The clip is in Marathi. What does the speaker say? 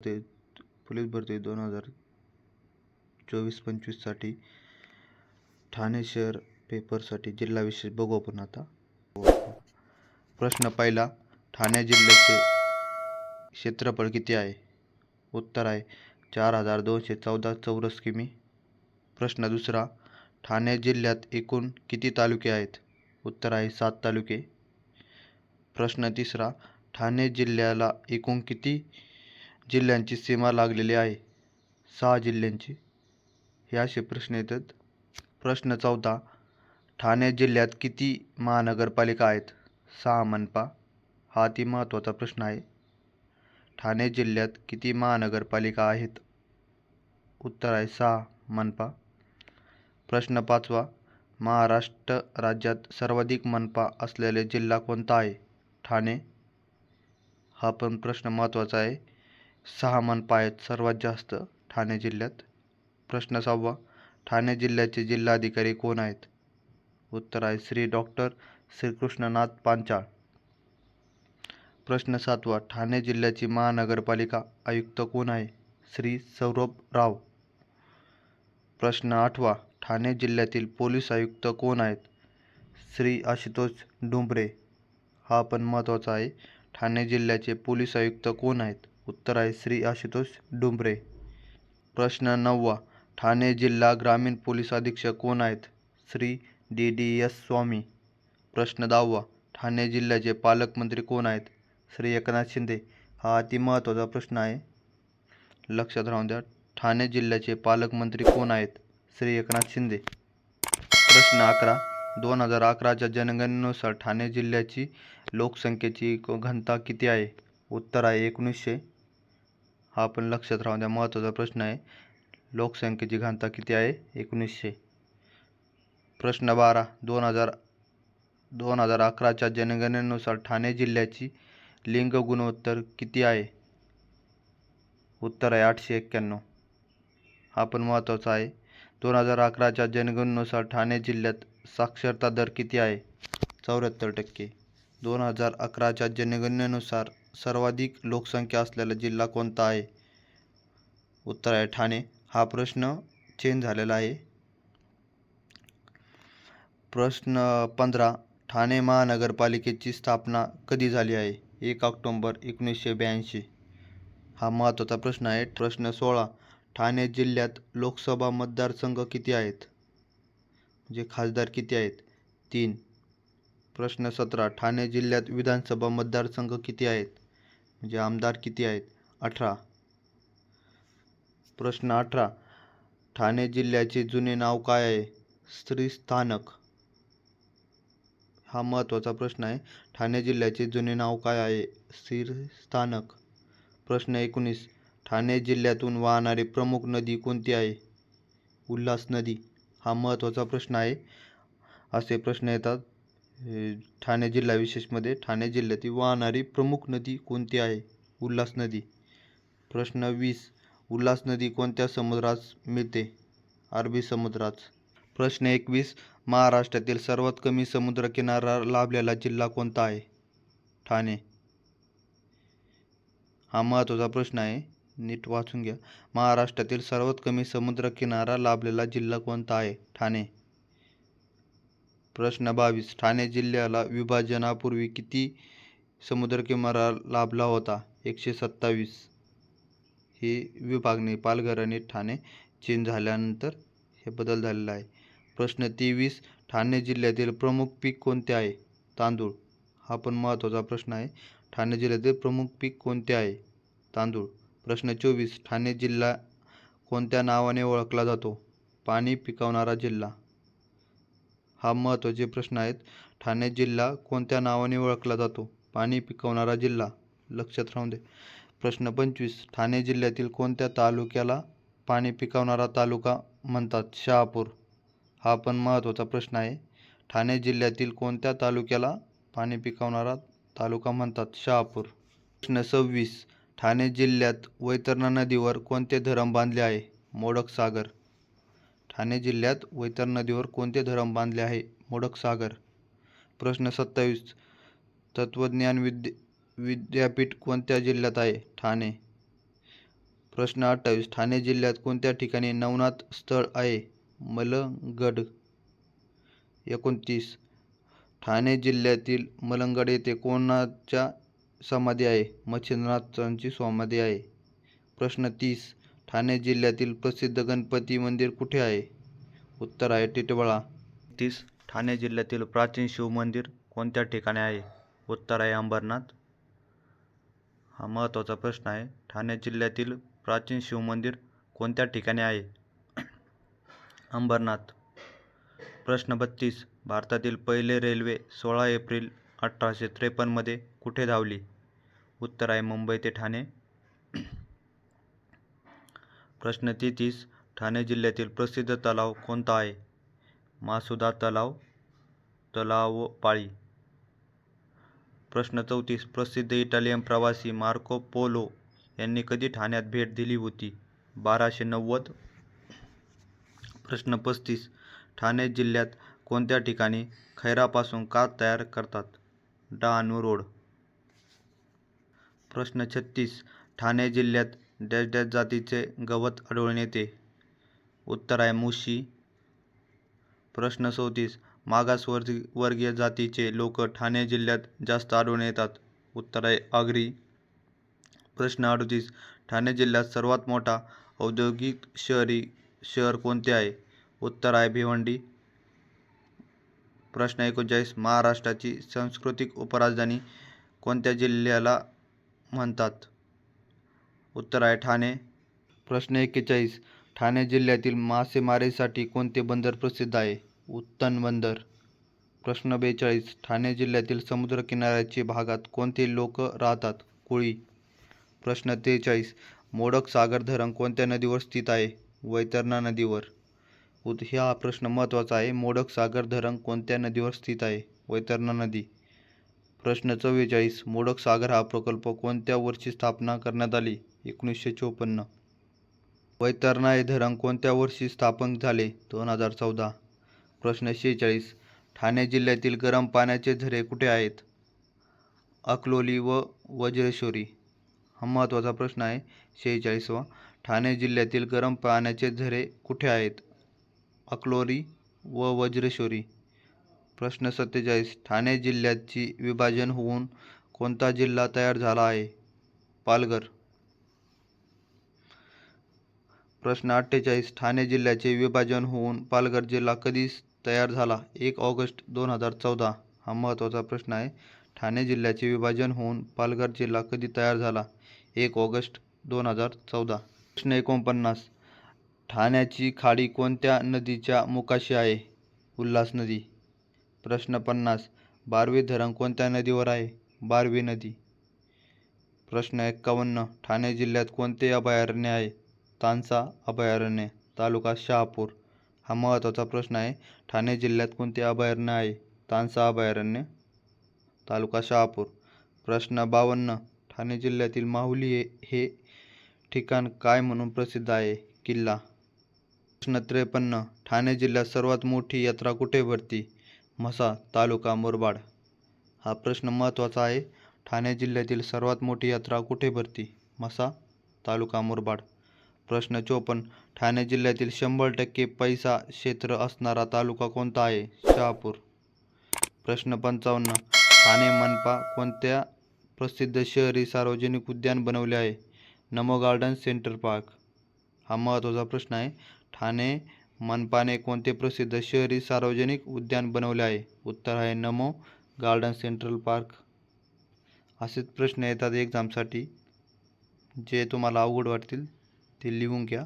भरती 2024-25साठी ठाणे शहर पेपरसाठी जिल्हा विशेष बघू आपण आता. प्रश्न पहिला, ठाणे जिल्ह्याचे क्षेत्रफळ किती आहे? उत्तर आहे 4214 चौरस किमी. प्रश्न दुसरा, ठाणे जिल्ह्यात एकूण किती तालुके आहेत? उत्तर आहे 7 तालुके. प्रश्न तिसरा, ठाणे जिल्ह्याला एकूण किती जिल्ह्यांची सीमा लागलेली आहे? 6 जिल्ह्यांची. हे असे प्रश्न येतात. प्रश्न चौथा, ठाणे जिल्ह्यात किती महानगरपालिका आहेत? 6 मनपा. हा अति महत्त्वाचा प्रश्न आहे. ठाणे जिल्ह्यात किती महानगरपालिका आहेत? उत्तर आहे 6 मनपा. प्रश्न पाचवा, महाराष्ट्र राज्यात सर्वाधिक मनपा असलेले जिल्हा कोणता आहे? ठाणे. हा पण प्रश्न महत्त्वाचा आहे. 6 मनपा आहेत सर्वात जास्त ठाणे जिल्ह्यात. प्रश्न सहावा, ठाणे जिल्ह्याचे जिल्हाधिकारी कोण आहेत? उत्तर आहे श्री डॉक्टर श्रीकृष्णनाथ पांचाळ. प्रश्न सातवा, ठाणे जिल्ह्याची महानगरपालिका आयुक्त कोण आहे? श्री सौरभ राव. प्रश्न आठवा, ठाणे जिल्ह्यातील पोलीस आयुक्त कोण आहेत? श्री आशुतोष डुंबरे. हा पण महत्त्वाचा आहे. ठाणे जिल्ह्याचे पोलीस आयुक्त कोण आहेत? उत्तर आहे श्री आशुतोष डुंबरे. प्रश्न नववा, ठाणे जिल्हा ग्रामीण पोलीस अधीक्षक कोण आहेत? श्री DDS स्वामी. प्रश्न दहावा, ठाणे जिल्ह्याचे पालकमंत्री कोण आहेत? श्री एकनाथ शिंदे. हा अति महत्त्वाचा प्रश्न आहे, लक्षात राहून द्या. ठाणे जिल्ह्याचे पालकमंत्री कोण आहेत? श्री एकनाथ शिंदे. प्रश्न 11, 2011च्या जनगणनेनुसार ठाणे जिल्ह्याची लोकसंख्येची घनता किती आहे? उत्तर आहे 1900. हा पण लक्षात राहून द्या, महत्त्वाचा प्रश्न आहे. लोकसंख्येची घनता किती आहे? 1900. प्रश्न 12, 2011च्या जनगणनेनुसार ठाणे जिल्ह्याची लिंग गुणोत्तर किती आहे? उत्तर आहे 891. हा पण महत्त्वाचा आहे. 2011च्या जनगणनेनुसार ठाणे जिल्ह्यात साक्षरता दर किती आहे? 74%. 2011च्या जनगणनेनुसार सर्वाधिक लोकसंख्या असलेला जिल्हा कोणता आहे? उत्तर आहे ठाणे. हा प्रश्न चेंज झालेला आहे. प्रश्न 15, ठाणे महानगरपालिकेची स्थापना कधी झाली आहे? 1 ऑक्टोबर 1982. हा महत्त्वाचा प्रश्न आहे. प्रश्न 16, ठाणे जिल्ह्यात लोकसभा मतदारसंघ किती आहेत? म्हणजे खासदार किती आहेत? 3. प्रश्न 17, ठाणे जिल्ह्यात विधानसभा मतदारसंघ किती आहेत? म्हणजे आमदार किती आहेत? 18. प्रश्न 18, ठाणे जिल्ह्याचे जुने नाव काय आहे? श्रीस्थानक. हा महत्त्वाचा प्रश्न आहे. ठाणे जिल्ह्याचे जुने नाव काय आहे? श्रीस्थानक. प्रश्न 19, ठाणे जिल्ह्यातून वाहणारी प्रमुख नदी कोणती आहे? उल्हास नदी. हा महत्त्वाचा प्रश्न आहे. असे प्रश्न येतात ठाणे जिल्हा विशेषमध्ये. ठाणे जिल्ह्यातील वाहणारी प्रमुख नदी कोणती आहे? उल्हास नदी. प्रश्न 20, उल्हास नदी कोणत्या समुद्रात मिळते? अरबी समुद्रात. प्रश्न 21, महाराष्ट्रातील सर्वात कमी समुद्रकिनारा लाभलेला जिल्हा कोणता आहे? ठाणे. हा महत्त्वाचा प्रश्न आहे, नीट वाचून घ्या. महाराष्ट्रातील सर्वात कमी समुद्रकिनारा लाभलेला जिल्हा कोणता आहे? ठाणे. प्रश्न 22, ठाणे जिल्ह्याला विभाजनापूर्वी किती समुद्रकिनारा लाभला होता? 127. ही विभागणी पालघर आणि ठाणे चेंज झाल्यानंतर हे बदल झालेला आहे. प्रश्न 23, ठाणे जिल्ह्यातील प्रमुख पीक कोणते आहे? तांदूळ. हा पण महत्त्वाचा प्रश्न आहे. ठाणे जिल्ह्यातील प्रमुख पीक कोणते आहे? तांदूळ. प्रश्न 24, ठाणे जिल्हा कोणत्या नावाने ओळखला जातो? पाणी पिकवणारा जिल्हा. हा महत्त्वाचे प्रश्न आहेत. ठाणे जिल्हा कोणत्या नावाने ओळखला जातो? पाणी पिकवणारा जिल्हा. लक्षात राहून दे. प्रश्न 25, ठाणे जिल्ह्यातील कोणत्या तालुक्याला पाणी पिकवणारा तालुका म्हणतात? शहापूर. हा पण महत्त्वाचा प्रश्न आहे. ठाणे जिल्ह्यातील कोणत्या तालुक्याला पाणी पिकवणारा तालुका म्हणतात? शहापूर. प्रश्न 26, ठाणे जिल्ह्यात वैतरणा नदीवर कोणते धरण बांधले आहे? मोडक सागर. ठाणे जिल्ह्यात वैतरणा नदीवर कोणते धरण बांधले आहे? मोडक सागर. प्रश्न 27, तत्वज्ञान विद्यापीठ कोणत्या जिल्ह्यात आहे? ठाणे. प्रश्न 28. ठाणे जिल्ह्यात कोणत्या ठिकाणी नवनाथ स्थळ आहे? मलंगड. 29. ठाणे जिल्ह्यातील मलंगड येथे कोणाच्या समाधी आहे? मच्छिंद्रनाथांची समाधी आहे. प्रश्न 30. ठाणे जिल्ह्यातील प्रसिद्ध गणपती मंदिर कुठे आहे? उत्तर आहे टिटवाळा. 30. ठाणे जिल्ह्यातील प्राचीन शिव मंदिर कोणत्या ठिकाणी आहे? उत्तर आहे अंबरनाथ. हा महत्त्वाचा प्रश्न आहे. ठाणे जिल्ह्यातील प्राचीन शिव मंदिर कोणत्या ठिकाणी आहे? अंबरनाथ. प्रश्न 32. भारतातील पहिले रेल्वे 16 एप्रिल 1853 मध्ये कुठे धावली? उत्तर आहे मुंबई ते ठाणे. प्रश्न 33. ठाणे जिल्ह्यातील प्रसिद्ध तलाव कोणता आहे? मासुदा तलाव, तलावपाळी. प्रश्न 34. प्रसिद्ध इटालियन प्रवासी मार्को पोलो यांनी कधी ठाण्यात भेट दिली होती? 1290. प्रश्न 35. ठाणे जिल्ह्यात कोणत्या ठिकाणी खैरापासून काथ तयार करतात? डहाणू रोड. प्रश्न 36. ठाणे जिल्ह्यात डॅश डॅश जातीचे गवत आढळून येते? उत्तर आहे मुशी. प्रश्न 37. मागासवर्गीय जातीचे लोक ठाणे जिल्ह्यात जास्त आढळून येतात? उत्तर आहे आगरी. प्रश्न 38. ठाणे जिल्ह्यात सर्वात मोठा औद्योगिक शहर कोणते आहे? उत्तर आहे भिवंडी. प्रश्न 39. महाराष्ट्राची सांस्कृतिक उपराजधानी कोणत्या जिल्ह्याला म्हणतात? उत्तर आहे ठाणे. प्रश्न 41. ठाणे जिल्ह्यातील मासेमारीसाठी कोणते बंदर प्रसिद्ध आहे? उत्तन बंदर. प्रश्न 42. ठाणे जिल्ह्यातील समुद्रकिनाऱ्याच्या भागात कोणते लोक राहतात? कोळी. प्रश्न 43. मोडक सागर धरण कोणत्या नदीवर स्थित आहे? वैतरणा नदीवर. हा प्रश्न महत्त्वाचा आहे. मोडक सागर धरण कोणत्या नदीवर स्थित आहे? वैतरणा नदी. प्रश्न 44. मोडक सागर हा प्रकल्प कोणत्या वर्षी स्थापना करण्यात आली? 1954. वैतरणा हे धरण कोणत्या वर्षी स्थापन झाले? 2014. प्रश्न 46. ठाणे जिल्ह्यातील गरम पाण्याचे झरे कुठे आहेत? अकलोली व वज्रेश्वरी. हा महत्त्वाचा प्रश्न आहे. 46वा. ठाणे जिल्ह्यातील गरम पाण्याचे झरे कुठे आहेत? अकलोली व वज्रेश्वरी. प्रश्न 47. ठाणे जिल्ह्याची विभाजन होऊन कोणता जिल्हा तयार झाला आहे? पालघर. प्रश्न 48. ठाणे जिल्ह्याचे विभाजन होऊन पालघर जिल्हा कधी तयार झाला? 1 ऑगस्ट 2014. हा महत्त्वाचा प्रश्न आहे. ठाणे जिल्ह्याचे विभाजन होऊन पालघर जिल्हा कधी तयार झाला? 1 ऑगस्ट 2014. प्रश्न 49. ठाण्याची खाडी कोणत्या नदीच्या मुखाशी आहे? उल्हास नदी. प्रश्न 50. बारवी धरण कोणत्या नदीवर आहे? बारवी नदी. प्रश्न 51. ठाणे जिल्ह्यात कोणते अभयारण्य आहे? तानसा अभयारण्य, तालुका शहापूर. हा महत्त्वाचा प्रश्न आहे. ठाणे जिल्ह्यात कोणते अभयारण्य आहे? तानसा अभयारण्य, तालुका शहापूर. प्रश्न 52. ठाणे जिल्ह्यातील माहुली हे ठिकाण काय म्हणून प्रसिद्ध आहे? किल्ला. प्रश्न 53. ठाणे जिल्ह्यात सर्वात मोठी यात्रा कुठे भरते? म्हसा, तालुका मुरबाड. हा प्रश्न महत्त्वाचा आहे. ठाणे जिल्ह्यातील सर्वात मोठी यात्रा कुठे भरते? म्हसा, तालुका मुरबाड. प्रश्न 54. ठाणे जिल्ह्यातील 100% पैसा क्षेत्र असणारा तालुका कोणता आहे? शहापूर. प्रश्न 55. ठाणे मनपा कोणत्या प्रसिद्ध शहरी सार्वजनिक उद्यान बनवले आहे? नमो गार्डन सेंट्रल पार्क. हा महत्त्वाचा प्रश्न आहे. ठाणे मनपाने कोणते प्रसिद्ध शहरी सार्वजनिक उद्यान बनवले आहे? उत्तर आहे नमो गार्डन सेंट्रल पार्क. असेच प्रश्न येतात एक्झामसाठी. जे तुम्हाला अवघड वाटतील ते लिहून घ्या.